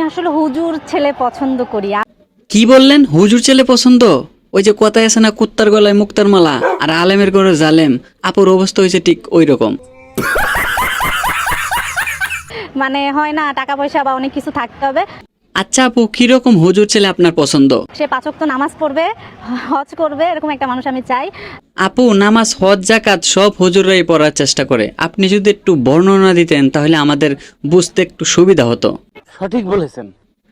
আসলে হুজুর ছেলে পছন্দ করি। কি বললেন? হুজুর ছেলে পছন্দ? ওই যে কথায় আছে না, কুত্তার গলায় মুক্তার মালা আর আলেমের ঘরে জালেম। আপুর অবস্থা হয়েছে ঠিক ওই রকম। মানে হয় না, টাকা পয়সা বা অনেক কিছু থাকতে হবে। আচ্ছা আপু, কিরকম হুজুর ছেলে আপনার পছন্দ? সে 5 ওয়াক্ত নামাজ পড়বে, হজ করবে, এরকম একটা মানুষ আমি চাই। আপু, নামাজ হজ জাকাত সব হুজুররাই পড়ার চেষ্টা করে। আপনি যদি একটু বর্ণনা দিতেন তাহলে আমাদের বুঝতে একটু সুবিধা হতো। সঠিক বলেছেন।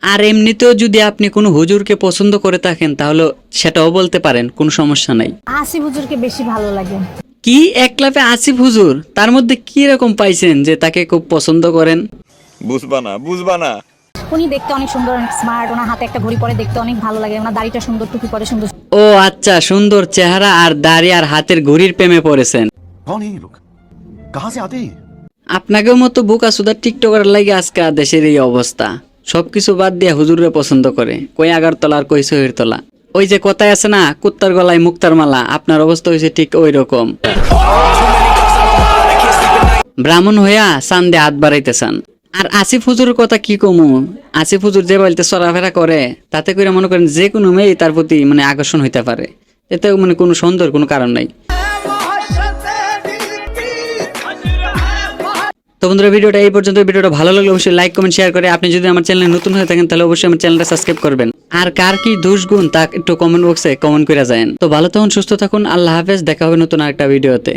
আর এমনিতেও যদি আপনি কোনো হুজুরকে পছন্দ করে থাকেন তাহলে সেটাও বলতে পারেন, কোনো সমস্যা নাই। আসিফ হুজুরকে বেশি ভালো লাগে। কি একলাফে আসিফ হুজুর? তার মধ্যে কি রকম পাইছেন যে তাকে খুব পছন্দ করেন? বুঝবা না। উনি দেখতে অনেক সুন্দর, অনেক স্মার্ট, ওনার হাতে একটা ঘড়ি পরে দেখতে অনেক ভালো লাগে, ওনার দাড়িটা সুন্দর, টুপি পরে সুন্দর। ও আচ্ছা, সুন্দর চেহারা আর দাড়ি আর হাতের ঘড়ির প্রেমে পড়েছেন। कौन है ये लोग? कहाँ से आते हैं? আপনাকেও মতো বোকা সুদা টিকটকার লাগে আজকে দেশের এই অবস্থা। সবকিছু বাদ দিয়ে হুজুরে পছন্দ করে, কই আগারতলা আর কই সহিরতলা। ওই যে কথায় আছে না, কুত্তার গলায় মুক্তার মালা, আপনার অবস্থা হয়েছে ঠিক ওই রকম। ব্রাহ্মণ হইয়া চান্দে হাত বাড়াইতে চান। আর আসিফ হুজুরের কথা কি কমু? আসিফ হুজুর যে বলতে চলাফেরা করে, তাতে করে মনে করেন যে কোনো মেয়ে তার প্রতি মানে আকর্ষণ হইতে পারে। এতে মানে কোনো সন্দেহের কোনো কারণ নাই। তো বন্ধুরা, ভিডিওটা এই পর্যন্ত। ভিডিওটা ভালো লাগলে অবশ্যই লাইক কমেন্ট শেয়ার করে, আপনি যদি আমার চ্যানেলে নতুন হয়ে থাকেন তাহলে অবশ্যই আমার চ্যানেলটা সাবস্ক্রাইব করবেন। আর কার কি দোষ গুণ তা একটু কমেন্ট বক্সে কমেন্ট করে যায়েন। তো ভালো থাকুন, সুস্থ থাকুন, আল্লাহ হাফেজ। দেখা হবে নতুন আরেকটা ভিডিওতে।